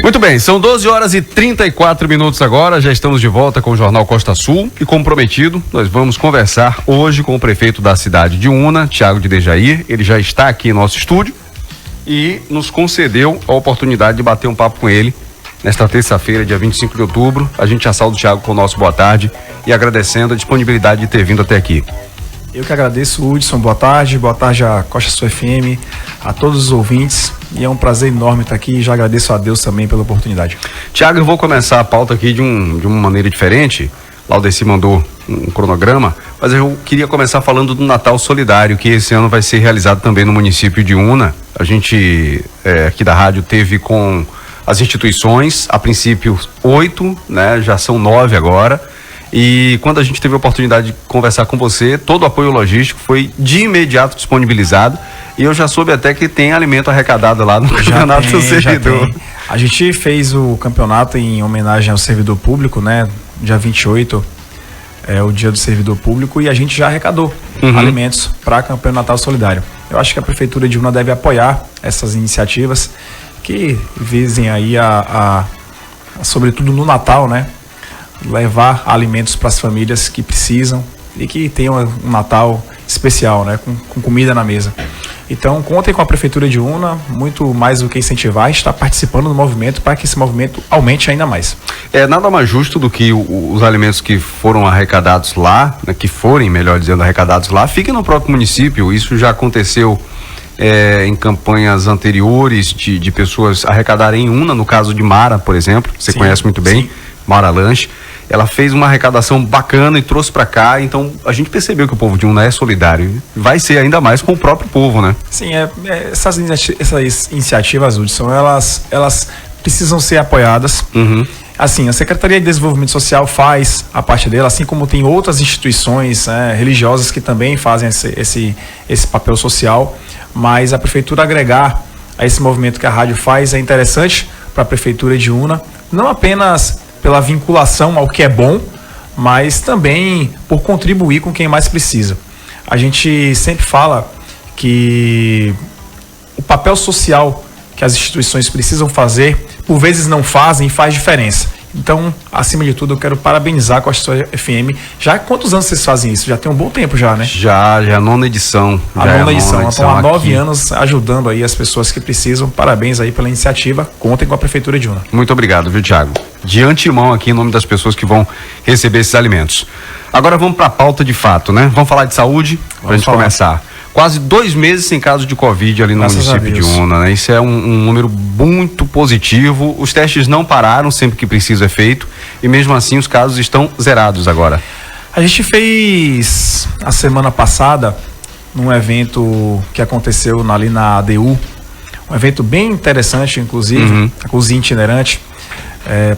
Muito bem, são 12 horas e 34 minutos agora, já estamos de volta com o Jornal Costa Sul e, como prometido, nós vamos conversar hoje com o prefeito da cidade de Una, Thiago de Dejair. Ele já está aqui em nosso estúdio e nos concedeu a oportunidade de bater um papo com ele nesta terça-feira, dia 25 de outubro. A gente já saúda o Thiago com o nosso boa tarde e agradecendo a disponibilidade de ter vindo até aqui. Eu que agradeço, Hudson, boa tarde a Costa Sul FM, a todos os ouvintes, e é um prazer enorme estar aqui e já agradeço a Deus também pela oportunidade. Thiago, eu vou começar a pauta aqui de uma maneira diferente. Laudeci mandou um cronograma, mas eu queria começar falando do Natal Solidário, que esse ano vai ser realizado também no município de Una. A gente aqui da rádio teve com as instituições, a princípio 8, né? Já são 9 agora. E quando a gente teve a oportunidade de conversar com você, todo o apoio logístico foi de imediato disponibilizado. E eu já soube até que tem alimento arrecadado lá no campeonato do servidor. A gente fez o campeonato em homenagem ao servidor público, né? Dia 28 é o dia do servidor público e a gente já arrecadou alimentos para campanha Natal Solidário. Eu acho que a Prefeitura de Una deve apoiar essas iniciativas que visem aí sobretudo no Natal, né? Levar alimentos para as famílias que precisam e que tenham um Natal especial, né? Com comida na mesa. Então, contem com a Prefeitura de Una, muito mais do que incentivar, a gente está participando do movimento para que esse movimento aumente ainda mais. É nada mais justo do que os alimentos que foram arrecadados lá, né, que forem, melhor dizendo, arrecadados lá, fiquem no próprio município. Isso já aconteceu em campanhas anteriores de pessoas arrecadarem em Una, no caso de Mara, por exemplo, você conhece muito bem, sim. Mara Lanche. Ela fez uma arrecadação bacana e trouxe para cá, então a gente percebeu que o povo de Una é solidário. Vai ser ainda mais com o próprio povo, né? Sim, essas iniciativas, Hudson, elas precisam ser apoiadas. Assim, a Secretaria de Desenvolvimento Social faz a parte dela, assim como tem outras instituições religiosas que também fazem esse papel social, mas a Prefeitura agregar a esse movimento que a rádio faz é interessante para a Prefeitura de Una, não apenas pela vinculação ao que é bom, mas também por contribuir com quem mais precisa. A gente sempre fala que o papel social que as instituições precisam fazer, por vezes não fazem e faz diferença. Então, acima de tudo, eu quero parabenizar a Costa FM. Já há quantos anos vocês fazem isso? Já tem um bom tempo já, né? Já a nona edição. A nona edição. Então, há 9 anos ajudando aí as pessoas que precisam. Parabéns aí pela iniciativa. Contem com a Prefeitura de Una. Muito obrigado, viu, Thiago? De antemão aqui, em nome das pessoas que vão receber esses alimentos. Agora vamos para a pauta de fato, né? Vamos falar de saúde? Para a gente começar. Quase 2 meses sem casos de Covid ali no município de Una, né? Isso é um número muito positivo. Os testes não pararam, sempre que preciso é feito. E mesmo assim os casos estão zerados agora. A gente fez a semana passada, num evento que aconteceu ali na ADU, um evento bem interessante, inclusive, a Cozinha Itinerante,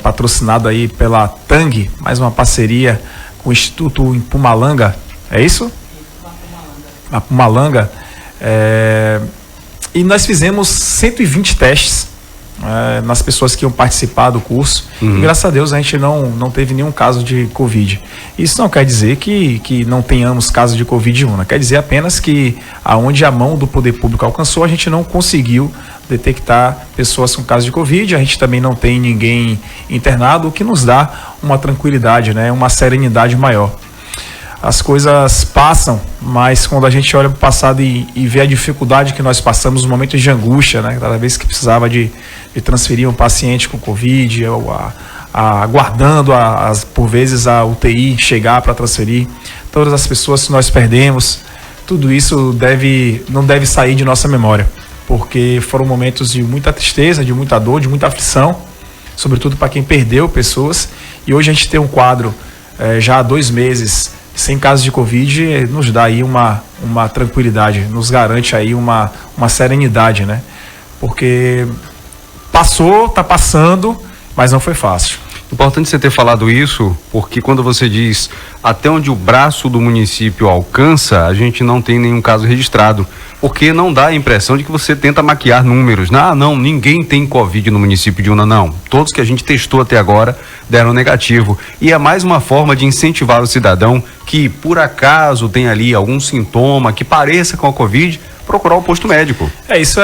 patrocinado aí pela Tang, mais uma parceria com o Instituto Mpumalanga, é isso? A Mpumalanga, e nós fizemos 120 testes nas pessoas que iam participar do curso, e graças a Deus a gente não teve nenhum caso de Covid. Isso não quer dizer que não tenhamos casos de Covid em Una, quer dizer apenas que aonde a mão do poder público alcançou, a gente não conseguiu detectar pessoas com casos de Covid, a gente também não tem ninguém internado, o que nos dá uma tranquilidade, né, uma serenidade maior. As coisas passam, mas quando a gente olha para o passado e vê a dificuldade que nós passamos, os momentos de angústia, né? Cada vez que precisava de transferir um paciente com Covid, aguardando por vezes a UTI chegar para transferir, todas as pessoas que nós perdemos, tudo isso não deve sair de nossa memória, porque foram momentos de muita tristeza, de muita dor, de muita aflição, sobretudo para quem perdeu pessoas, e hoje a gente tem um quadro já há 2 meses sem casos de Covid, nos dá aí uma tranquilidade, nos garante aí uma serenidade, né? Porque está passando, mas não foi fácil. Importante você ter falado isso, porque quando você diz até onde o braço do município alcança, a gente não tem nenhum caso registrado, porque não dá a impressão de que você tenta maquiar números. Não, ninguém tem Covid no município de Una, não. Todos que a gente testou até agora deram negativo. E é mais uma forma de incentivar o cidadão que, por acaso, tem ali algum sintoma que pareça com a Covid, procurar o posto médico. Isso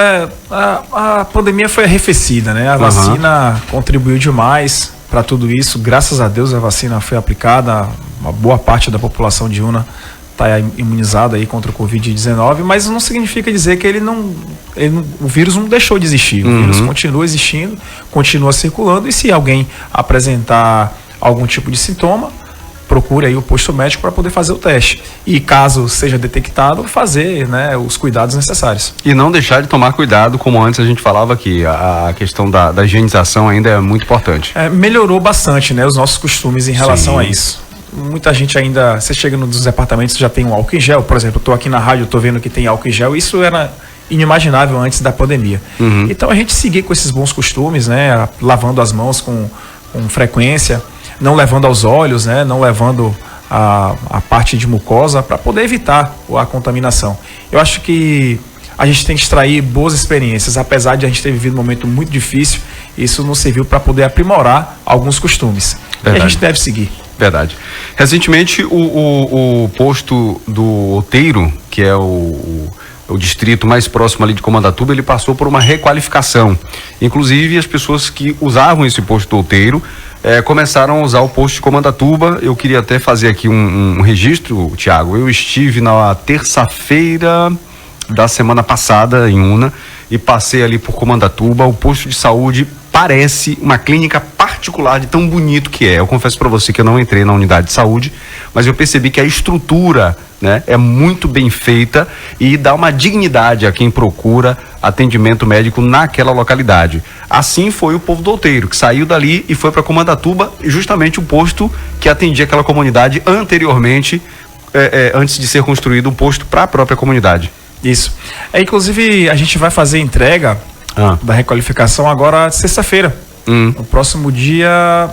a pandemia foi arrefecida, né? A vacina contribuiu demais para tudo isso. Graças a Deus a vacina foi aplicada, uma boa parte da população de Una está imunizada aí contra o Covid-19, mas não significa dizer que o vírus não deixou de existir. O vírus continua existindo, continua circulando, e se alguém apresentar algum tipo de sintoma, procure aí o posto médico para poder fazer o teste. E caso seja detectado, fazer, né, os cuidados necessários. E não deixar de tomar cuidado, como antes a gente falava aqui, a questão da higienização ainda é muito importante. Melhorou bastante, né, os nossos costumes em relação a isso. Muita gente ainda, você chega nos departamentos, já tem um álcool em gel, por exemplo, eu estou aqui na rádio, estou vendo que tem álcool em gel, isso era inimaginável antes da pandemia. Então a gente seguir com esses bons costumes, né, lavando as mãos com frequência, não levando aos olhos, né, não levando a parte de mucosa, para poder evitar a contaminação. Eu acho que a gente tem que extrair boas experiências, apesar de a gente ter vivido um momento muito difícil, isso nos serviu para poder aprimorar alguns costumes. Verdade. E a gente deve seguir. Verdade. Recentemente, o posto do Outeiro, que é o distrito mais próximo ali de Comandatuba, ele passou por uma requalificação. Inclusive, as pessoas que usavam esse posto do Outeiro começaram a usar o posto de Comandatuba. Eu queria até fazer aqui um registro, Tiago. Eu estive na terça-feira da semana passada em Una e passei ali por Comandatuba. O posto de saúde parece uma clínica particular de tão bonito que é. Eu confesso para você que eu não entrei na unidade de saúde, mas eu percebi que a estrutura, né, é muito bem feita e dá uma dignidade a quem procura atendimento médico naquela localidade. Assim foi o povo do Outeiro, que saiu dali e foi para Comandatuba, justamente o posto que atendia aquela comunidade anteriormente, antes de ser construído um posto para a própria comunidade. Isso. Inclusive, a gente vai fazer entrega da requalificação agora sexta-feira, no próximo dia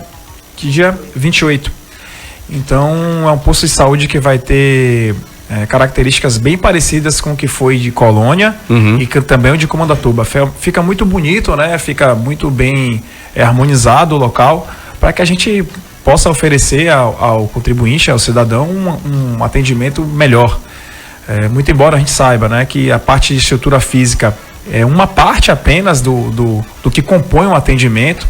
28. Então é um posto de saúde que vai ter características bem parecidas com o que foi de Colônia e também o de Comandatuba. Fica muito bonito, né? Fica muito bem harmonizado o local, para que a gente possa oferecer ao contribuinte, ao cidadão, um atendimento melhor. Muito embora a gente saiba, né, que a parte de estrutura física é uma parte apenas do que compõe um atendimento,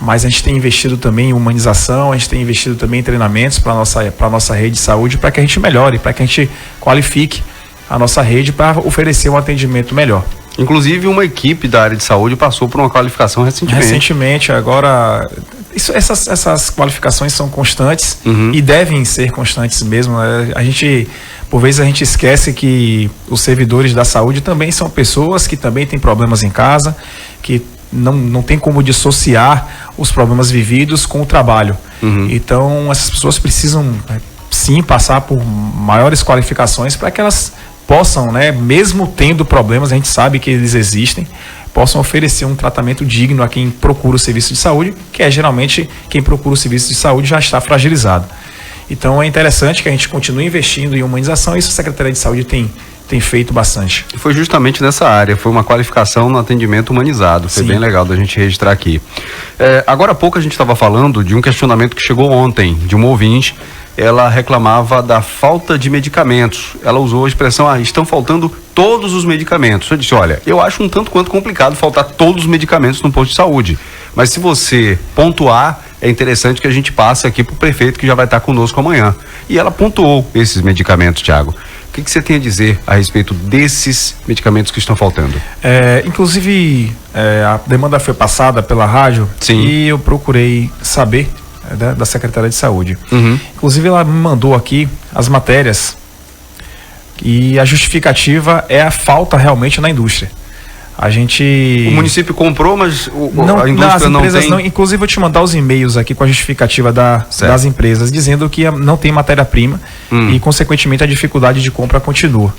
mas a gente tem investido também em humanização, a gente tem investido também em treinamentos para a nossa rede de saúde, para que a gente melhore, para que a gente qualifique a nossa rede para oferecer um atendimento melhor. Inclusive, uma equipe da área de saúde passou por uma qualificação recentemente. Agora, essas qualificações são constantes e devem ser constantes mesmo. Por vezes a gente esquece que os servidores da saúde também são pessoas que também têm problemas em casa, que não tem como dissociar os problemas vividos com o trabalho. Então, essas pessoas precisam, sim, passar por maiores qualificações para que elas possam, né, mesmo tendo problemas, a gente sabe que eles existem, possam oferecer um tratamento digno a quem procura o serviço de saúde, que é geralmente quem procura o serviço de saúde já está fragilizado. Então é interessante que a gente continue investindo em humanização, e isso a Secretaria de Saúde tem feito bastante. E foi justamente nessa área, foi uma qualificação no atendimento humanizado, foi bem legal da gente registrar aqui. Agora há pouco a gente estava falando de um questionamento que chegou ontem, de uma ouvinte. Ela reclamava da falta de medicamentos. Ela usou a expressão, estão faltando todos os medicamentos. Eu disse, olha, eu acho um tanto quanto complicado faltar todos os medicamentos no posto de saúde. Mas se você pontuar, é interessante que a gente passe aqui para o prefeito, que já vai estar conosco amanhã. E ela pontuou esses medicamentos, Tiago. O que você tem a dizer a respeito desses medicamentos que estão faltando? Inclusive, a demanda foi passada pela rádio. Sim. E eu procurei saber da Secretaria de Saúde. Inclusive, ela me mandou aqui as matérias e a justificativa é a falta realmente na indústria. O município comprou, mas a indústria não tem. Inclusive, eu vou te mandar os e-mails aqui com a justificativa das empresas, dizendo que não tem matéria-prima e, consequentemente, a dificuldade de compra continua.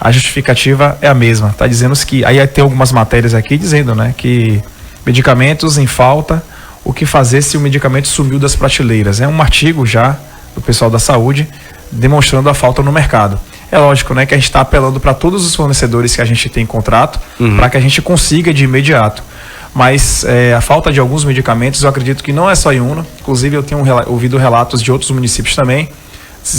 A justificativa é a mesma. Está dizendo que. Aí tem algumas matérias aqui dizendo, né, que medicamentos em falta. O que fazer se o medicamento sumiu das prateleiras? É um artigo já do pessoal da saúde demonstrando a falta no mercado. É lógico, né, que a gente está apelando para todos os fornecedores que a gente tem contrato, para que a gente consiga de imediato. Mas a falta de alguns medicamentos, eu acredito que não é só em Una. Inclusive, eu tenho ouvido relatos de outros municípios também.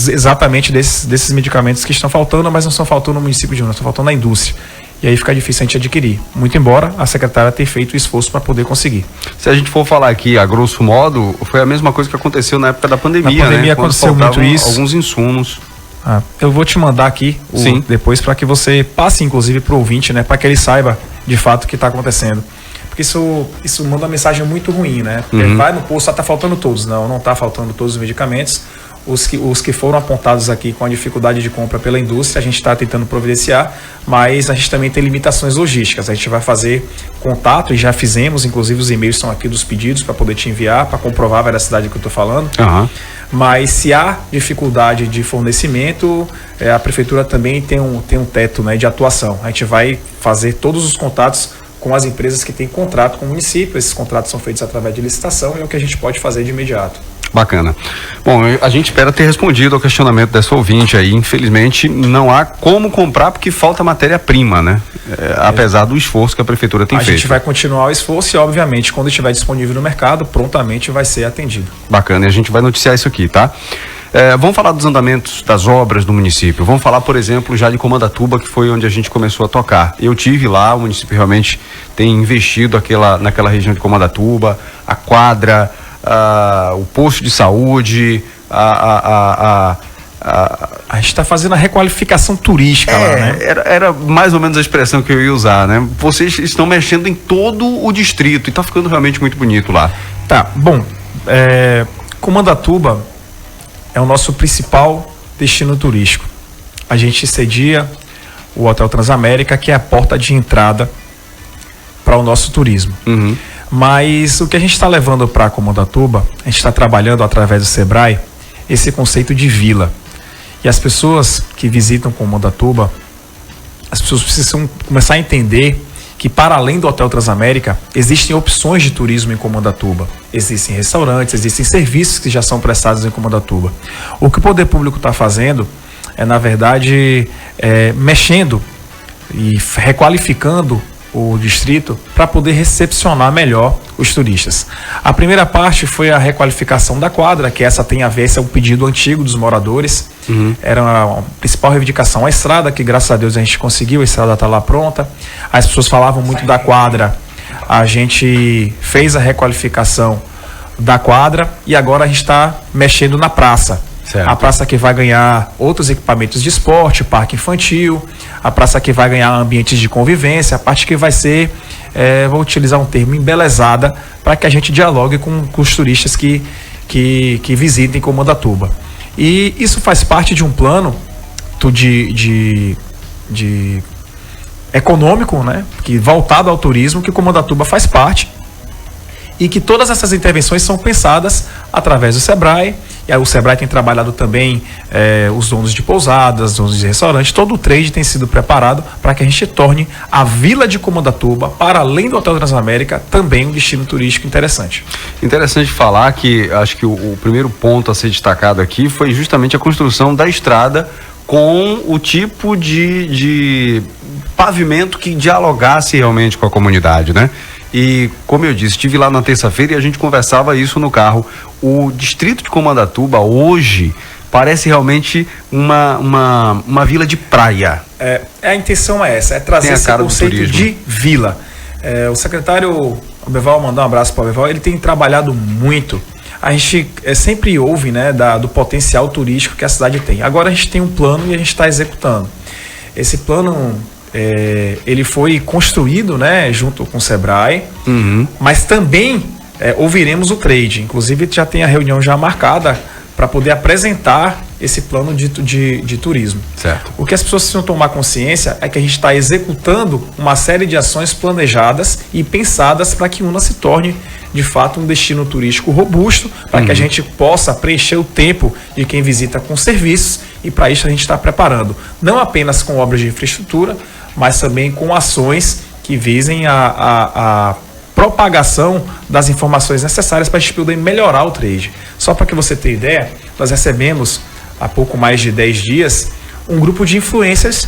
exatamente desses medicamentos que estão faltando, mas não estão faltando no município de Una, estão faltando na indústria. E aí fica difícil a gente adquirir. Muito embora a secretária tenha feito o esforço para poder conseguir. Se a gente for falar aqui, a grosso modo, foi a mesma coisa que aconteceu na época da pandemia, na pandemia, né? Aconteceu muito isso. Alguns insumos. Eu vou te mandar aqui depois para que você passe, inclusive, para o ouvinte, né? Para que ele saiba de fato o que está acontecendo. Porque isso manda uma mensagem muito ruim, né? Vai no posto, está faltando todos. Não está faltando todos os medicamentos. Os que foram apontados aqui com a dificuldade de compra pela indústria, a gente está tentando providenciar, mas a gente também tem limitações logísticas. A gente vai fazer contato e já fizemos, inclusive os e-mails estão aqui dos pedidos para poder te enviar, para comprovar a veracidade que eu estou falando. Mas se há dificuldade de fornecimento, a prefeitura também tem um teto, né, de atuação. A gente vai fazer todos os contatos com as empresas que têm contrato com o município. Esses contratos são feitos através de licitação e é o que a gente pode fazer de imediato. Bacana. Bom, a gente espera ter respondido ao questionamento dessa ouvinte aí. Infelizmente, não há como comprar porque falta matéria-prima, né? Apesar do esforço que a prefeitura tem feito. A gente vai continuar o esforço e, obviamente, quando estiver disponível no mercado, prontamente vai ser atendido. Bacana, e a gente vai noticiar isso aqui, tá? Vamos falar dos andamentos das obras do município. Vamos falar, por exemplo, já de Comandatuba, que foi onde a gente começou a tocar. Eu tive lá, o município realmente tem investido naquela região de Comandatuba, a quadra, o posto de saúde, a gente está fazendo a requalificação turística lá, né? Era mais ou menos a expressão que eu ia usar, né? Vocês estão mexendo em todo o distrito e está ficando realmente muito bonito lá. Tá, bom, Comandatuba é o nosso principal destino turístico. A gente cedia o Hotel Transamérica, que é a porta de entrada para o nosso turismo. Mas o que a gente está levando para Comandatuba, a gente está trabalhando através do Sebrae esse conceito de vila. E as pessoas que visitam Comandatuba, as pessoas precisam começar a entender que, para além do Hotel Transamérica, existem opções de turismo em Comandatuba. Existem restaurantes, existem serviços que já são prestados em Comandatuba. O que o poder público está fazendo é, na verdade, mexendo e requalificando o distrito para poder recepcionar melhor os turistas. A primeira parte foi a requalificação da quadra, que essa tem a ver, esse é um pedido antigo dos moradores. Era a principal reivindicação, a estrada, que graças a Deus a gente conseguiu, a estrada está lá pronta. As pessoas falavam muito da quadra, a gente fez a requalificação da quadra e agora a gente está mexendo na praça. Certo. A praça que vai ganhar outros equipamentos de esporte, parque infantil, a praça que vai ganhar ambientes de convivência, a parte que vai ser, vou utilizar um termo, embelezada, para que a gente dialogue com os turistas que visitem Comandatuba. E isso faz parte de um plano de econômico, né, que voltado ao turismo, que Comandatuba faz parte, e que todas essas intervenções são pensadas através do Sebrae. E aí o Sebrae tem trabalhado também os donos de pousadas, donos de restaurantes, todo o trade tem sido preparado para que a gente torne a Vila de Comandatuba, para além do Hotel Transamérica, também um destino turístico interessante. Interessante falar que acho que o primeiro ponto a ser destacado aqui foi justamente a construção da estrada com o tipo de pavimento que dialogasse realmente com a comunidade, né? E, como eu disse, estive lá na terça-feira e a gente conversava isso no carro. O distrito de Comandatuba hoje parece realmente uma vila de praia. A intenção é essa, é trazer esse conceito de vila. O secretário Abeval, mandar um abraço para o Abeval, ele tem trabalhado muito. A gente sempre ouve, né, do potencial turístico que a cidade tem. Agora a gente tem um plano e a gente está executando. Esse plano ele foi construído, né, junto com o Sebrae, mas também ouviremos o trade. Inclusive já tem a reunião já marcada para poder apresentar esse plano de turismo. Certo. O que as pessoas precisam tomar consciência é que a gente está executando uma série de ações planejadas e pensadas para que Una se torne de fato um destino turístico robusto, para que a gente possa preencher o tempo de quem visita com serviços, e para isso a gente está preparando, não apenas com obras de infraestrutura, mas também com ações que visem a propagação das informações necessárias para a gente poder melhorar o trade. Só para que você tenha ideia, nós recebemos há pouco mais de 10 dias um grupo de influencers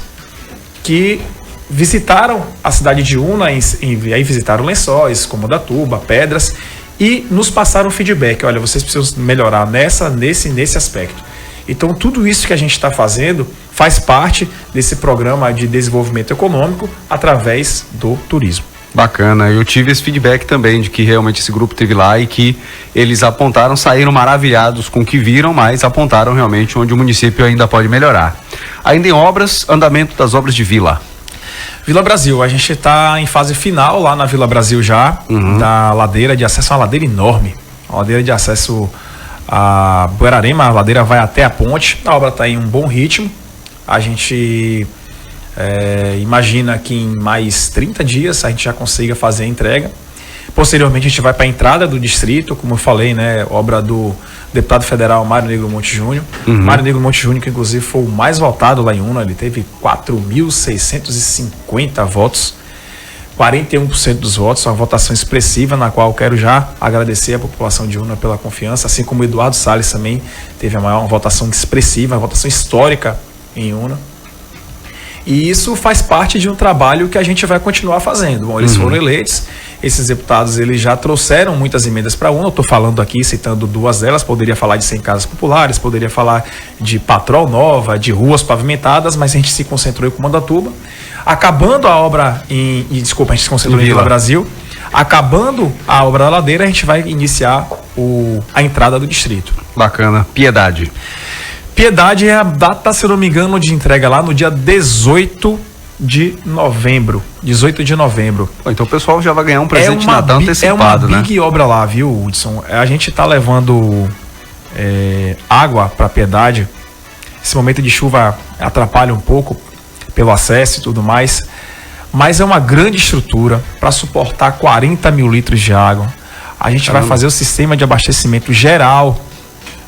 que visitaram a cidade de Una, aí visitaram Lençóis, Comandatuba, Pedras, e nos passaram feedback. Olha, vocês precisam melhorar nesse aspecto. Então, tudo isso que a gente está fazendo faz parte desse programa de desenvolvimento econômico através do turismo. Bacana, eu tive esse feedback também de que realmente esse grupo teve lá e que eles apontaram, saíram maravilhados com o que viram, mas apontaram realmente onde o município ainda pode melhorar. Ainda em obras, andamento das obras de Vila. Vila Brasil, a gente está em fase final lá na Vila Brasil já, da ladeira de acesso, uma ladeira enorme, uma ladeira de acesso a Buerarema, a ladeira vai até a ponte, a obra está em um bom ritmo, a gente imagina que em mais 30 dias a gente já consiga fazer a entrega. Posteriormente a gente vai para a entrada do distrito, como eu falei, né, obra do deputado federal Mário Negro Monte Júnior. Mário Negro Monte Júnior, que inclusive foi o mais votado lá em Una, ele teve 4.650 votos, 41% dos votos, uma votação expressiva, na qual eu quero já agradecer a população de Una pela confiança, assim como o Eduardo Salles também teve uma votação expressiva, uma votação histórica em Una. E isso faz parte de um trabalho que a gente vai continuar fazendo. Bom, eles foram eleitos, esses deputados eles já trouxeram muitas emendas para a UNA. Eu estou falando aqui, citando duas delas, poderia falar de 100 casas populares, poderia falar de patrol nova, de ruas pavimentadas, mas a gente se concentrou em Comandatuba. Acabando a obra a gente se concentrou em Vila Brasil. Acabando a obra da ladeira, a gente vai iniciar a entrada do distrito. Bacana. Piedade. Piedade é a data, se eu não me engano, de entrega lá no dia 18 de novembro. 18 de novembro. Então o pessoal já vai ganhar um presente de Natal antecipado, né? É uma big obra lá, viu, Hudson? A gente tá levando água para Piedade. Esse momento de chuva atrapalha um pouco pelo acesso e tudo mais. Mas é uma grande estrutura para suportar 40 mil litros de água. A gente vai fazer o sistema de abastecimento geral.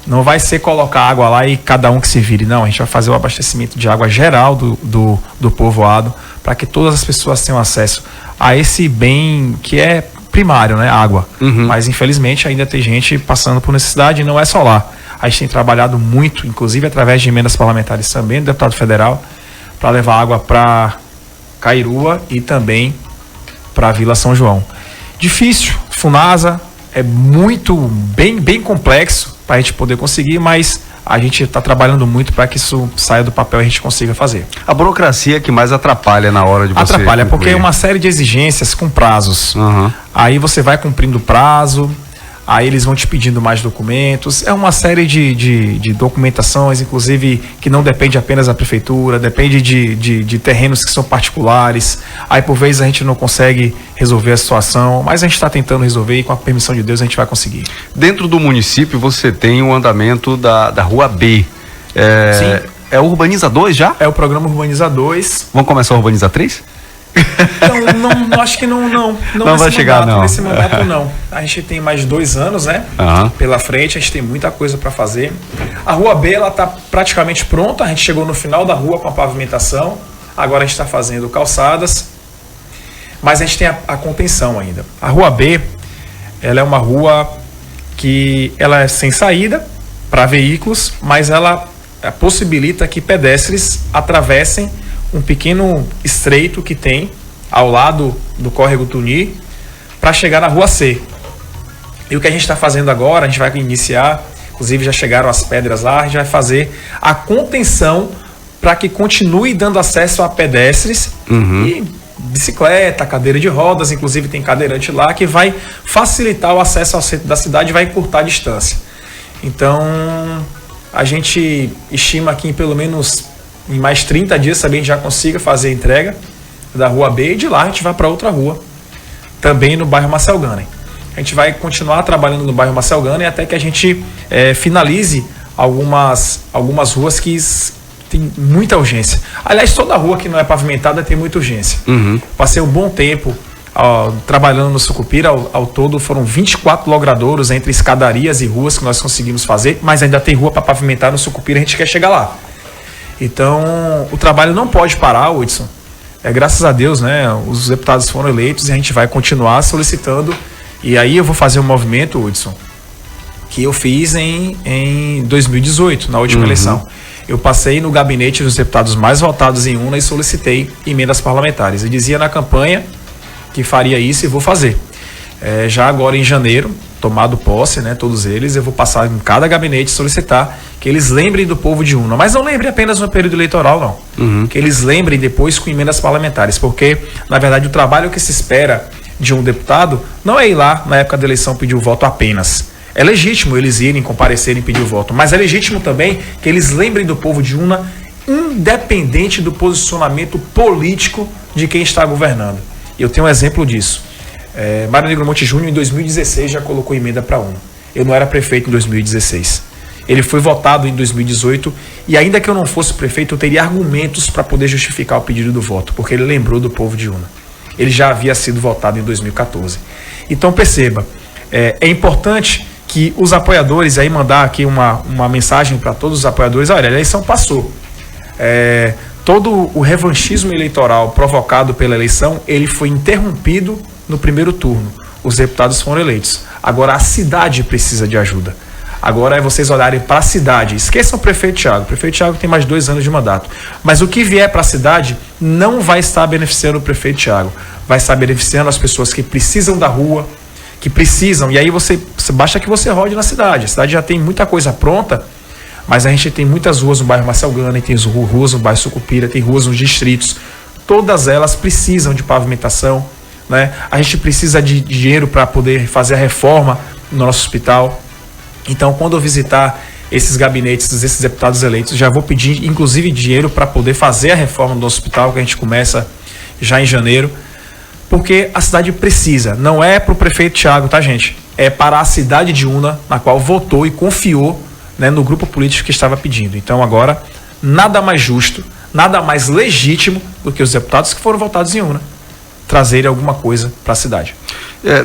Não vai ser colocar água lá e cada um que se vire, não. A gente vai fazer o abastecimento de água geral do povoado para que todas as pessoas tenham acesso a esse bem que é primário, né? Água. Mas infelizmente ainda tem gente passando por necessidade e não é só lá. A gente tem trabalhado muito, inclusive através de emendas parlamentares também do deputado federal, para levar água para Cairua e também para Vila São João. Difícil, Funasa, é muito, bem complexo para a gente poder conseguir, mas a gente está trabalhando muito para que isso saia do papel e a gente consiga fazer. A burocracia que mais atrapalha na hora de você atrapalha, concluir. porque é uma série de exigências com prazos. Aí você vai cumprindo o prazo, aí eles vão te pedindo mais documentos. É uma série de documentações, inclusive, que não depende apenas da prefeitura, depende de terrenos que são particulares. Aí, por vezes, a gente não consegue resolver a situação, mas a gente está tentando resolver e, com a permissão de Deus, a gente vai conseguir. Dentro do município, você tem o andamento da Rua B. Sim. É o Urbaniza 2 já? É o programa Urbaniza 2. Vamos começar o Urbaniza 3? Não, acho que não vai chegar, não. Nesse mandato, não. A gente tem mais 2 anos, né? Pela frente, a gente tem muita coisa para fazer. A Rua B, ela tá praticamente pronta. A gente chegou no final da rua com a pavimentação. Agora a gente está fazendo calçadas. Mas a gente tem a contenção ainda. A Rua B, ela é uma rua que ela é sem saída para veículos, mas ela possibilita que pedestres atravessem um pequeno estreito que tem ao lado do córrego Tuni para chegar na Rua C. E o que a gente está fazendo agora, a gente vai iniciar, inclusive já chegaram as pedras lá, a gente vai fazer a contenção para que continue dando acesso a pedestres e bicicleta, cadeira de rodas, inclusive tem cadeirante lá que vai facilitar o acesso ao centro da cidade e vai encurtar a distância. Então, a gente estima que em pelo menos em mais 30 dias também a gente já consiga fazer a entrega da Rua B e de lá a gente vai para outra rua, também no bairro Marcel Gunning. A gente vai continuar trabalhando no bairro Marcel Gunning até que a gente finalize algumas ruas que tem muita urgência. Aliás, toda rua que não é pavimentada tem muita urgência. Passei um bom tempo trabalhando no Sucupira, ao todo foram 24 logradouros entre escadarias e ruas que nós conseguimos fazer, mas ainda tem rua para pavimentar no Sucupira, a gente quer chegar lá. Então, o trabalho não pode parar, Hudson. Graças a Deus, né? Os deputados foram eleitos e a gente vai continuar solicitando. E aí eu vou fazer um movimento, Hudson, que eu fiz em 2018, na última eleição. Eu passei no gabinete dos deputados mais votados em Una e solicitei emendas parlamentares. Eu dizia na campanha que faria isso e vou fazer. Já agora em janeiro, tomado posse, né, todos eles, eu vou passar em cada gabinete solicitar que eles lembrem do povo de Una, mas não lembrem apenas no período eleitoral, não. Que eles lembrem depois com emendas parlamentares, porque, na verdade, o trabalho que se espera de um deputado não é ir lá, na época da eleição, pedir o voto apenas. É legítimo eles irem, comparecerem e pedir o voto, mas é legítimo também que eles lembrem do povo de Una, independente do posicionamento político de quem está governando. Eu tenho um exemplo disso. Mário Negromonte Júnior, em 2016, já colocou emenda para Una. Eu não era prefeito em 2016. Ele foi votado em 2018 e, ainda que eu não fosse prefeito, eu teria argumentos para poder justificar o pedido do voto, porque ele lembrou do povo de Una. Ele já havia sido votado em 2014. Então, perceba, é importante que os apoiadores, aí mandar aqui uma mensagem para todos os apoiadores: olha, a eleição passou. Todo o revanchismo eleitoral provocado pela eleição, ele foi interrompido no primeiro turno. Os deputados foram eleitos. Agora a cidade precisa de ajuda. Agora é vocês olharem para a cidade. Esqueçam o prefeito Thiago. O prefeito Thiago tem mais 2 anos de mandato. Mas o que vier para a cidade não vai estar beneficiando o prefeito Thiago. Vai estar beneficiando as pessoas que precisam da rua, que precisam. E aí basta que você rode na cidade. A cidade já tem muita coisa pronta, mas a gente tem muitas ruas no bairro Marcel Gana, tem ruas no bairro Sucupira, tem ruas nos distritos. Todas elas precisam de pavimentação, né? A gente precisa de dinheiro para poder fazer a reforma no nosso hospital. Então, quando eu visitar esses gabinetes, esses deputados eleitos, já vou pedir, inclusive, dinheiro para poder fazer a reforma do hospital, que a gente começa já em janeiro, porque a cidade precisa. Não é para o prefeito Thiago, tá, gente? É para a cidade de Una, na qual votou e confiou, né, no grupo político que estava pedindo. Então, agora, nada mais justo, nada mais legítimo do que os deputados que foram votados em Una trazerem alguma coisa para a cidade.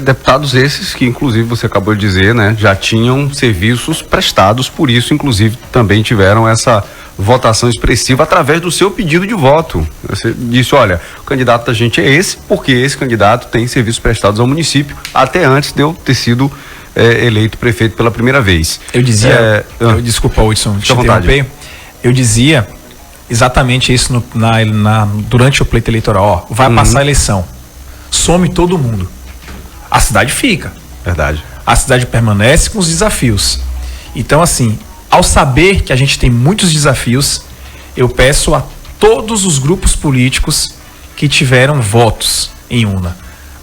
Deputados esses que, inclusive, você acabou de dizer, né, já tinham serviços prestados, por isso, inclusive, também tiveram essa votação expressiva através do seu pedido de voto. Você disse: olha, o candidato da gente é esse, porque esse candidato tem serviços prestados ao município, até antes de eu ter sido eleito prefeito pela primeira vez. Eu dizia, desculpa, Hudson, te interromper, eu dizia exatamente isso durante o pleito eleitoral. Vai passar a eleição, some todo mundo, a cidade fica. Verdade. A cidade permanece com os desafios. Então, assim, ao saber que a gente tem muitos desafios, eu peço a todos os grupos políticos que tiveram votos em Una,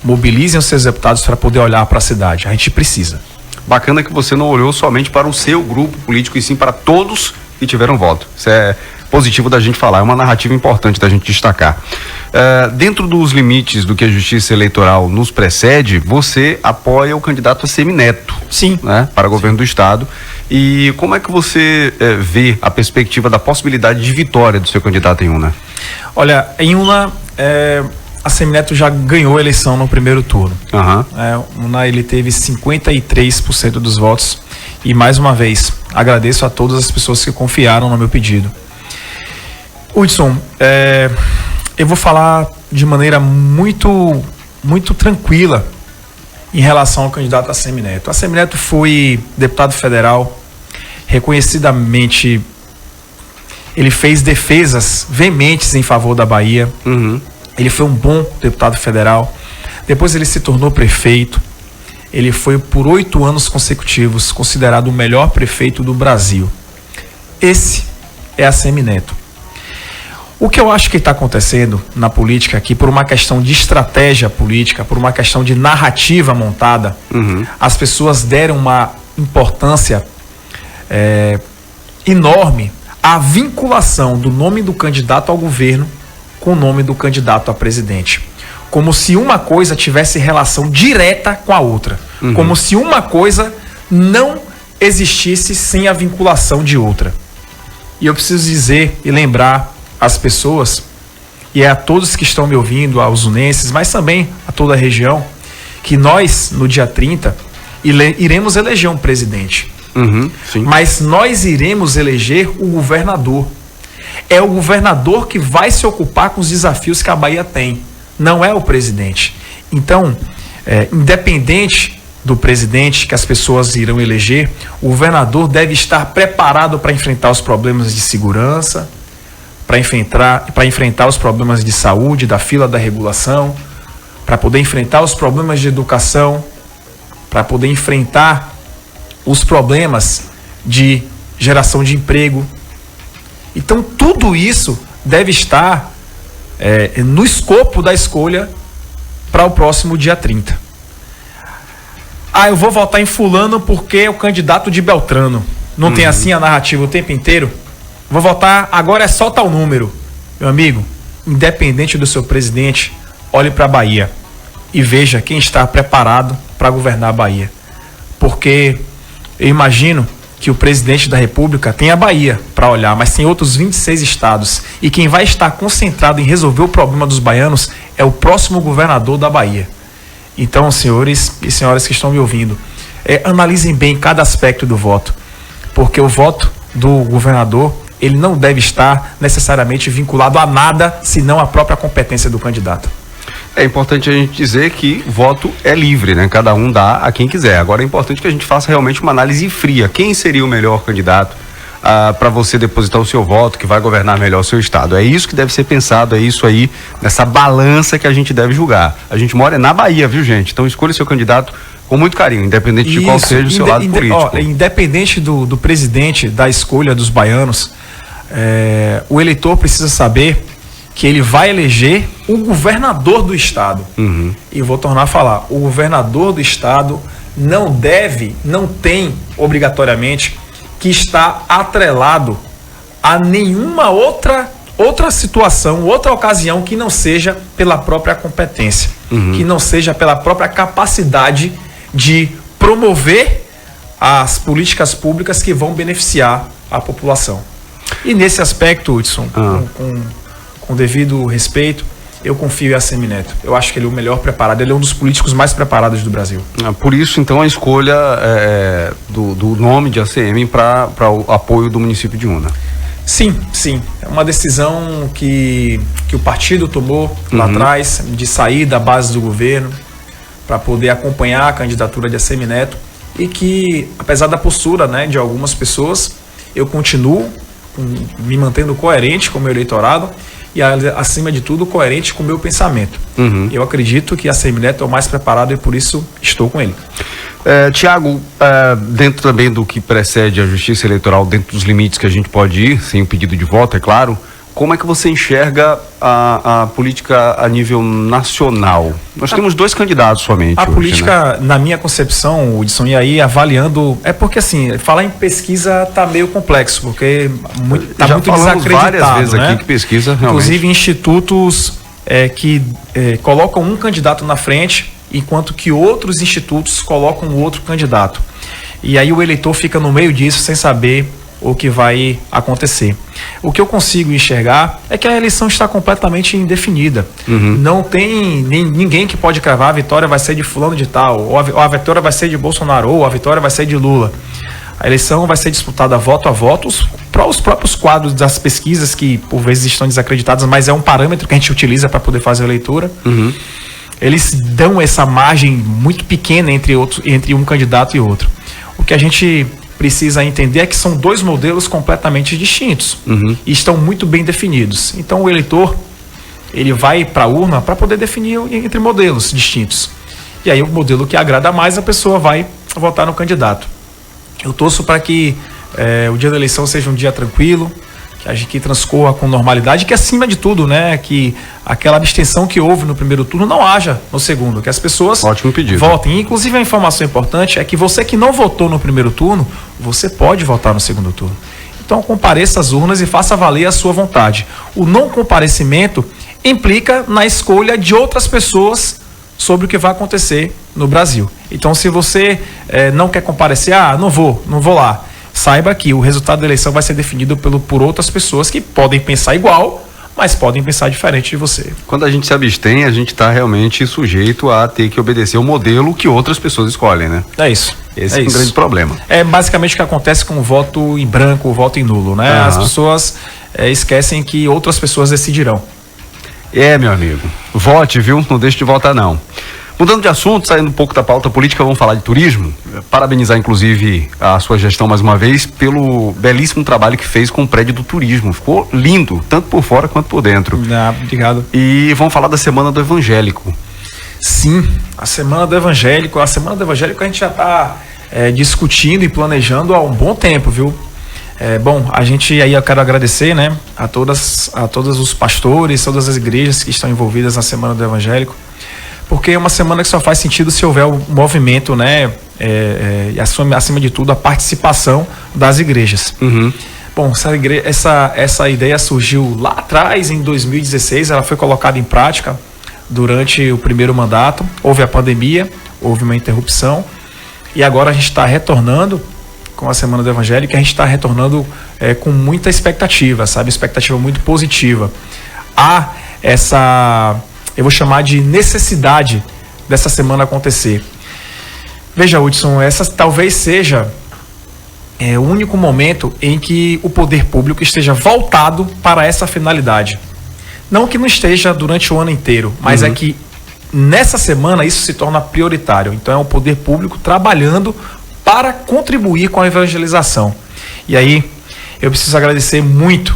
mobilizem os seus deputados para poder olhar para a cidade. A gente precisa. Bacana que você não olhou somente para o seu grupo político, e sim para todos que tiveram voto. Isso é positivo da gente falar, é uma narrativa importante da gente destacar. Dentro dos limites do que a Justiça Eleitoral nos precede, você apoia o candidato Assemineto. Sim. Né, para governo do estado. E como é que você vê a perspectiva da possibilidade de vitória do seu candidato em Una? Olha, em Una, Assemineto já ganhou a eleição no primeiro turno. Una, ele teve 53% dos votos. E, mais uma vez, agradeço a todas as pessoas que confiaram no meu pedido. Hudson, eu vou falar de maneira muito, muito tranquila em relação ao candidato Assemineto. Assemineto foi deputado federal, reconhecidamente, ele fez defesas veementes em favor da Bahia. Ele foi um bom deputado federal. Depois ele se tornou prefeito. Ele foi por 8 anos consecutivos considerado o melhor prefeito do Brasil. Esse é Assemineto. O que eu acho que está acontecendo na política aqui, por uma questão de estratégia política, por uma questão de narrativa montada, as pessoas deram uma importância enorme à vinculação do nome do candidato ao governo com o nome do candidato a presidente. Como se uma coisa tivesse relação direta com a outra. Como se uma coisa não existisse sem a vinculação de outra. E eu preciso dizer e lembrar as pessoas, e a todos que estão me ouvindo, aos unenses, mas também a toda a região, que nós, no dia 30, iremos eleger um presidente. Mas nós iremos eleger o governador. É o governador que vai se ocupar com os desafios que a Bahia tem, não é o presidente. Então, independente do presidente que as pessoas irão eleger, o governador deve estar preparado para enfrentar os problemas de segurança, para enfrentar os problemas de saúde, da fila da regulação, para poder enfrentar os problemas de educação, para poder enfrentar os problemas de geração de emprego. Então, tudo isso deve estar no escopo da escolha para o próximo dia 30. Eu vou votar em fulano porque é o candidato de Beltrano. Não tem assim a narrativa o tempo inteiro? Vou votar, agora é só tal número. Meu amigo, independente do seu presidente, olhe para a Bahia e veja quem está preparado para governar a Bahia. Porque eu imagino que o presidente da República tem a Bahia para olhar, mas tem outros 26 estados. E quem vai estar concentrado em resolver o problema dos baianos é o próximo governador da Bahia. Então, senhores e senhoras que estão me ouvindo, analisem bem cada aspecto do voto, porque o voto do governador, ele não deve estar necessariamente vinculado a nada, senão à própria competência do candidato. É importante a gente dizer que voto é livre, né? Cada um dá a quem quiser. Agora é importante que a gente faça realmente uma análise fria. Quem seria o melhor candidato para você depositar o seu voto, que vai governar melhor o seu estado? É isso que deve ser pensado, é isso aí, nessa balança que a gente deve julgar. A gente mora na Bahia, viu, gente? Então escolha seu candidato com muito carinho, independente de qual seja o seu lado político. Independente do presidente, da escolha dos baianos, o eleitor precisa saber que ele vai eleger o governador do estado. E vou tornar a falar, o governador do estado não tem obrigatoriamente que estar atrelado a nenhuma outra situação, outra ocasião que não seja pela própria competência, que não seja pela própria capacidade de promover as políticas públicas que vão beneficiar a população. E nesse aspecto, Hudson, com devido respeito, eu confio em ACM Neto. Eu acho que ele é o melhor preparado, ele é um dos políticos mais preparados do Brasil. Por isso, então, a escolha do nome de ACM para o apoio do município de Una. Sim. É uma decisão que o partido tomou lá atrás, de sair da base do governo, para poder acompanhar a candidatura de ACM Neto, e que, apesar da postura, né, de algumas pessoas, eu continuo me mantendo coerente com o meu eleitorado e, acima de tudo, coerente com o meu pensamento. Eu acredito que a ACM Neto é o mais preparado e por isso estou com ele. Tiago, dentro também do que precede a justiça eleitoral, dentro dos limites que a gente pode ir, sem o pedido de voto, é claro, como é que você enxerga a política a nível nacional? Nós temos 2 candidatos somente. A política, né? Na minha concepção, Hudson, e aí avaliando, porque assim, falar em pesquisa está meio complexo, porque está muito desacreditado, várias vezes, né? Aqui que pesquisa realmente. Inclusive institutos que colocam um candidato na frente, enquanto que outros institutos colocam outro candidato. E aí o eleitor fica no meio disso sem saber o que vai acontecer. O que eu consigo enxergar é que a eleição está completamente indefinida. Não tem ninguém que pode cravar a vitória vai ser de fulano de tal, ou a vitória vai ser de Bolsonaro, ou a vitória vai ser de Lula. A eleição vai ser disputada voto a voto. Os próprios quadros das pesquisas, que por vezes estão desacreditados, mas é um parâmetro que a gente utiliza para poder fazer a leitura. Eles dão essa margem muito pequena entre um candidato e outro. O que a gente precisa entender é que são 2 modelos completamente distintos e estão muito bem definidos. Então o eleitor, ele vai para a urna para poder definir entre modelos distintos. E aí o modelo que agrada mais, a pessoa vai votar no candidato. Eu torço para que o dia da eleição seja um dia tranquilo, que transcorra com normalidade, que acima de tudo, né, que aquela abstenção que houve no primeiro turno não haja no segundo, que as pessoas votem. Inclusive a informação importante é que você que não votou no primeiro turno, você pode votar no segundo turno. Então compareça às urnas e faça valer a sua vontade. O não comparecimento implica na escolha de outras pessoas sobre o que vai acontecer no Brasil. Então se você não quer comparecer, não vou lá. Saiba que o resultado da eleição vai ser definido por outras pessoas que podem pensar igual, mas podem pensar diferente de você. Quando a gente se abstém, a gente está realmente sujeito a ter que obedecer o modelo que outras pessoas escolhem, né? É isso. Esse é um grande problema. É basicamente o que acontece com o voto em branco, o voto em nulo, né? As pessoas esquecem que outras pessoas decidirão. Meu amigo. Vote, viu? Não deixe de votar, não. Mudando de assunto, saindo um pouco da pauta política, vamos falar de turismo. Parabenizar, inclusive, a sua gestão mais uma vez pelo belíssimo trabalho que fez com o prédio do turismo. Ficou lindo, tanto por fora quanto por dentro. Obrigado. E vamos falar da Semana do Evangélico. Sim, a Semana do Evangélico a gente já está discutindo e planejando há um bom tempo, viu? Bom, aí eu quero agradecer, né, a todos os pastores, todas as igrejas que estão envolvidas na Semana do Evangélico, porque é uma semana que só faz sentido se houver um movimento, né, e acima de tudo a participação das igrejas. Uhum. Bom, essa ideia surgiu lá atrás, em 2016, ela foi colocada em prática durante o primeiro mandato, houve a pandemia, houve uma interrupção, e agora a gente está retornando com a Semana do Evangelho, que a gente está retornando com muita expectativa, sabe? Expectativa muito positiva. Há eu vou chamar de necessidade dessa semana acontecer. Veja, Hudson, essa talvez seja o único momento em que o poder público esteja voltado para essa finalidade. Não que não esteja durante o ano inteiro, mas é que nessa semana isso se torna prioritário. Então é o poder público trabalhando para contribuir com a evangelização. E aí eu preciso agradecer muito,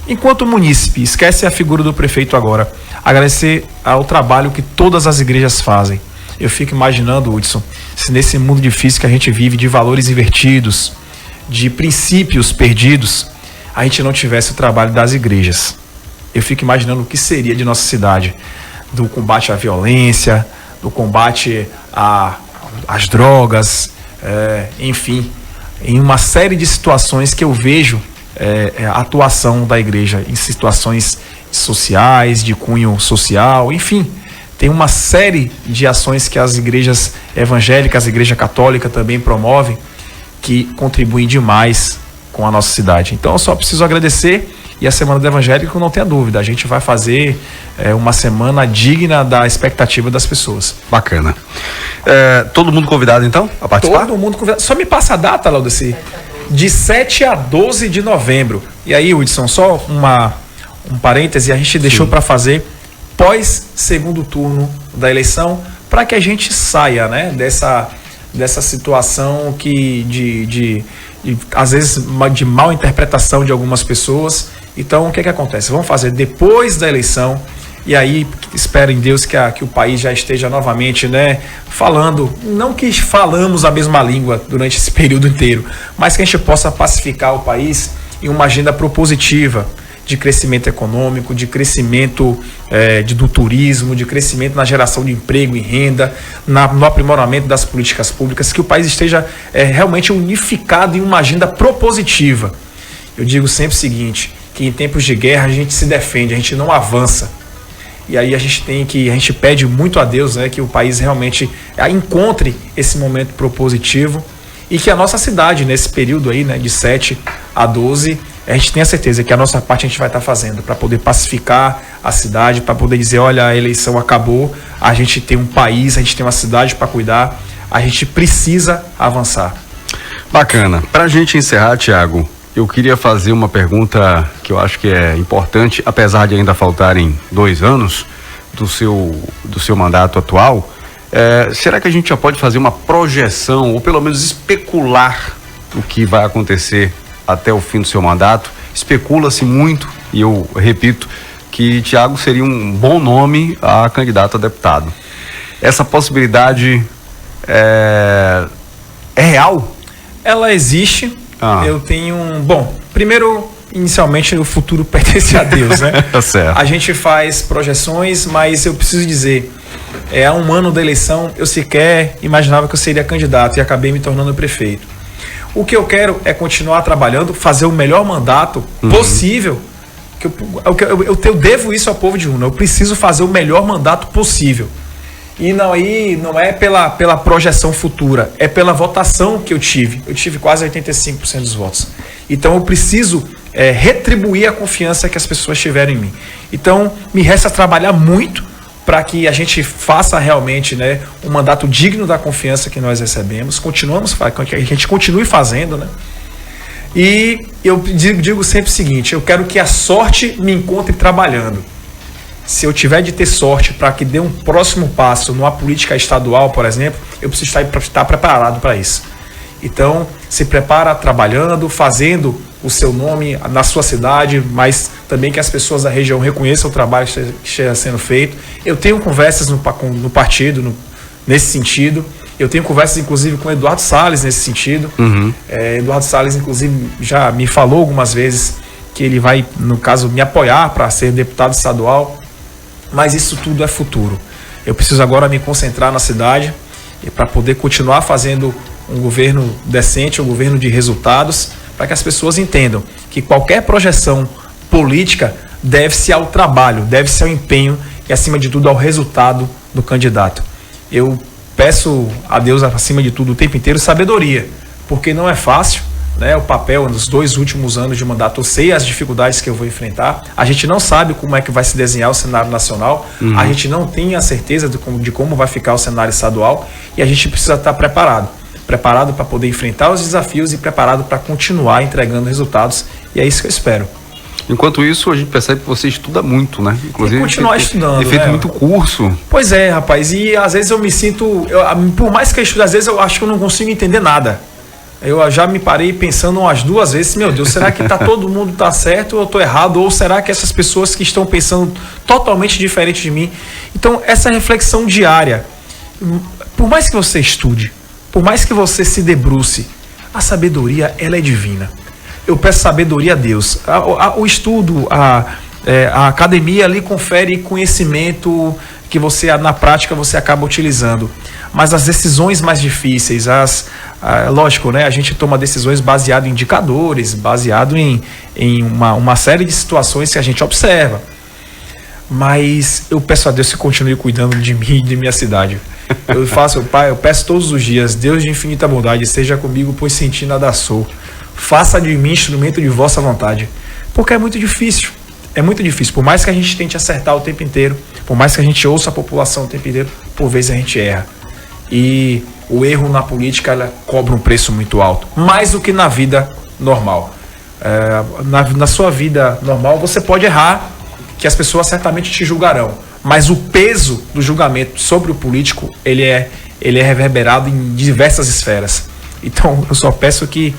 enquanto munícipe, esquece a figura do prefeito agora, agradecer ao trabalho que todas as igrejas fazem. Eu fico imaginando, Hudson, se nesse mundo difícil que a gente vive, de valores invertidos, de princípios perdidos, a gente não tivesse o trabalho das igrejas. Eu fico imaginando o que seria de nossa cidade, do combate à violência, do combate às drogas, enfim, em uma série de situações que eu vejo a atuação da igreja, em situações sociais, de cunho social, enfim, tem uma série de ações que as igrejas evangélicas, a igreja católica também promovem, que contribuem demais com a nossa cidade. Então eu só preciso agradecer, e a Semana do Evangélico, não tenha dúvida, a gente vai fazer uma semana digna da expectativa das pessoas. Bacana. Todo mundo convidado então a participar? Todo mundo convidado. Só me passa a data, Laudeci. De 7 a 12 de novembro. E aí, Hudson, só um parêntese, a gente deixou para fazer pós segundo turno da eleição, para que a gente saia, né, dessa situação que às vezes de mal interpretação de algumas pessoas. Então, o que acontece? Vamos fazer depois da eleição, e aí espero em Deus que o país já esteja novamente, né, falando, não que falamos a mesma língua durante esse período inteiro, mas que a gente possa pacificar o país em uma agenda propositiva de crescimento econômico, de crescimento do turismo, de crescimento na geração de emprego e renda, no aprimoramento das políticas públicas, que o país esteja realmente unificado em uma agenda propositiva. Eu digo sempre o seguinte, que em tempos de guerra a gente se defende, a gente não avança. E aí a gente pede muito a Deus, né, que o país realmente encontre esse momento propositivo e que a nossa cidade, nesse período aí, né, de 7 a 12, a gente tenha certeza que a nossa parte a gente vai estar fazendo para poder pacificar a cidade, para poder dizer, olha, a eleição acabou, a gente tem um país, a gente tem uma cidade para cuidar, a gente precisa avançar. Bacana. Para a gente encerrar, Tiago, eu queria fazer uma pergunta que eu acho que é importante, apesar de ainda faltarem 2 anos do seu mandato atual. Será que a gente já pode fazer uma projeção, ou pelo menos especular o que vai acontecer até o fim do seu mandato? Especula-se muito, e eu repito, que Tiago seria um bom nome a candidato a deputado. Essa possibilidade é real? Ela existe. Eu tenho primeiro, inicialmente, o futuro pertence a Deus, né? Certo. A gente faz projeções, mas eu preciso dizer, há um ano da eleição, eu sequer imaginava que eu seria candidato e acabei me tornando prefeito. O que eu quero é continuar trabalhando, fazer o melhor mandato possível. Eu devo isso ao povo de Una. Eu preciso fazer o melhor mandato possível. E não é pela projeção futura, é pela votação que eu tive. Eu tive quase 85% dos votos. Então eu preciso retribuir a confiança que as pessoas tiveram em mim. Então me resta trabalhar muito para que a gente faça realmente, né, um mandato digno da confiança que nós recebemos. Que a gente continue fazendo, né? E eu digo sempre o seguinte, eu quero que a sorte me encontre trabalhando. Se eu tiver de ter sorte para que dê um próximo passo numa política estadual, por exemplo, eu preciso estar preparado para isso. Então, se prepara trabalhando, fazendo o seu nome na sua cidade, mas também que as pessoas da região reconheçam o trabalho que esteja sendo feito. Eu tenho conversas no partido nesse sentido. Eu tenho conversas, inclusive, com o Eduardo Salles nesse sentido. Eduardo Salles, inclusive, já me falou algumas vezes que ele vai, no caso, me apoiar para ser deputado estadual. Mas isso tudo é futuro. Eu preciso agora me concentrar na cidade para poder continuar fazendo um governo decente, um governo de resultados, para que as pessoas entendam que qualquer projeção política deve-se ao trabalho, deve-se ao empenho e, acima de tudo, ao resultado do candidato. Eu peço a Deus, acima de tudo, o tempo inteiro, sabedoria, porque não é fácil, né? O papel nos 2 últimos anos de mandato, eu sei as dificuldades que eu vou enfrentar. A gente não sabe como é que vai se desenhar o cenário nacional, a gente não tem a certeza de como vai ficar o cenário estadual, e a gente precisa estar preparado para poder enfrentar os desafios e preparado para continuar entregando resultados, e é isso que eu espero. Enquanto isso, a gente percebe que você estuda muito, né? Inclusive, e continuar estudando, tem feito né? muito curso. Pois é, rapaz, e às vezes eu me sinto, por mais que eu estude, às vezes eu acho que eu não consigo entender nada. Eu já me parei pensando umas 2 vezes, meu Deus, será que todo mundo tá certo ou eu tô errado? Ou será que essas pessoas que estão pensando totalmente diferente de mim? Então, essa reflexão diária, por mais que você estude, por mais que você se debruce, a sabedoria, ela é divina. Eu peço sabedoria a Deus. O estudo, a academia ali confere conhecimento que você, na prática, você acaba utilizando. Mas as decisões mais difíceis, lógico, né? A gente toma decisões baseado em indicadores, baseado em uma série de situações que a gente observa. Mas eu peço a Deus que continue cuidando de mim e de minha cidade. Eu peço todos os dias, Deus de infinita bondade, esteja comigo, pois sem ti nada sou. Faça de mim instrumento de vossa vontade. Porque é muito difícil. É muito difícil. Por mais que a gente tente acertar o tempo inteiro, por mais que a gente ouça a população o tempo inteiro, por vezes a gente erra. E o erro na política, ela cobra um preço muito alto. Mais do que na vida normal. Na sua vida normal, você pode errar, que as pessoas certamente te julgarão. Mas o peso do julgamento sobre o político, ele é reverberado em diversas esferas. Então, eu só peço que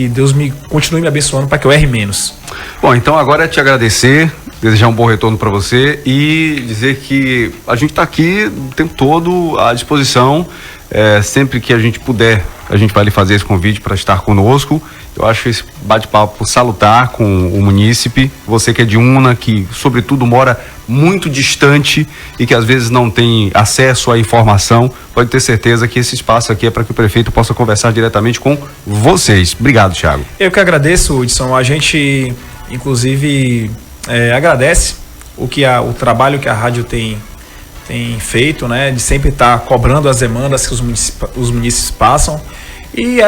Deus continue me abençoando para que eu erre menos. Bom, então agora é te agradecer, desejar um bom retorno para você e dizer que a gente está aqui o tempo todo à disposição. Sempre que a gente puder, a gente vai lhe fazer esse convite para estar conosco. Eu acho esse bate-papo salutar com o munícipe, você que é de Una, que sobretudo mora muito distante e que às vezes não tem acesso à informação, pode ter certeza que esse espaço aqui é para que o prefeito possa conversar diretamente com vocês. Obrigado, Thiago. Eu que agradeço, Hudson. A gente, inclusive, agradece o trabalho que a rádio tem feito, né, de sempre estar cobrando as demandas que os munícipes passam. E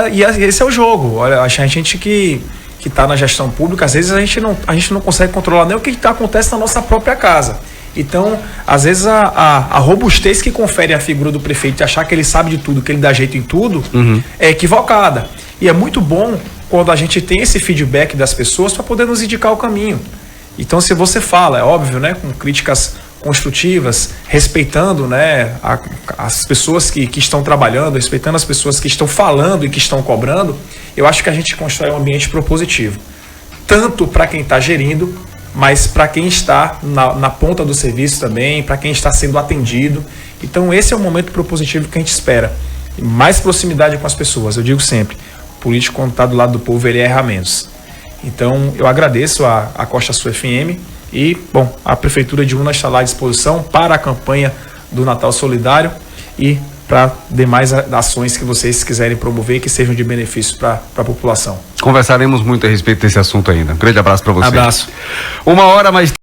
esse é o jogo. Olha, a gente que está na gestão pública, às vezes a gente não consegue controlar nem o que acontece na nossa própria casa. Então, às vezes a robustez que confere a figura do prefeito de achar que ele sabe de tudo, que ele dá jeito em tudo, é equivocada. E é muito bom quando a gente tem esse feedback das pessoas para poder nos indicar o caminho. Então, se você fala, é óbvio, né, com críticas construtivas, respeitando, né, as pessoas que estão trabalhando, respeitando as pessoas que estão falando e que estão cobrando, eu acho que a gente constrói um ambiente propositivo. Tanto para quem está gerindo, mas para quem está na ponta do serviço também, para quem está sendo atendido. Então esse é o momento propositivo que a gente espera. Mais proximidade com as pessoas. Eu digo sempre, o político, quando está do lado do povo, ele erra menos. Então eu agradeço a Costa Sul FM e, bom, a Prefeitura de Una está lá à disposição para a campanha do Natal Solidário e para demais ações que vocês quiserem promover que sejam de benefício para a população. Conversaremos muito a respeito desse assunto ainda. Um grande abraço para vocês. Abraço. 1h mais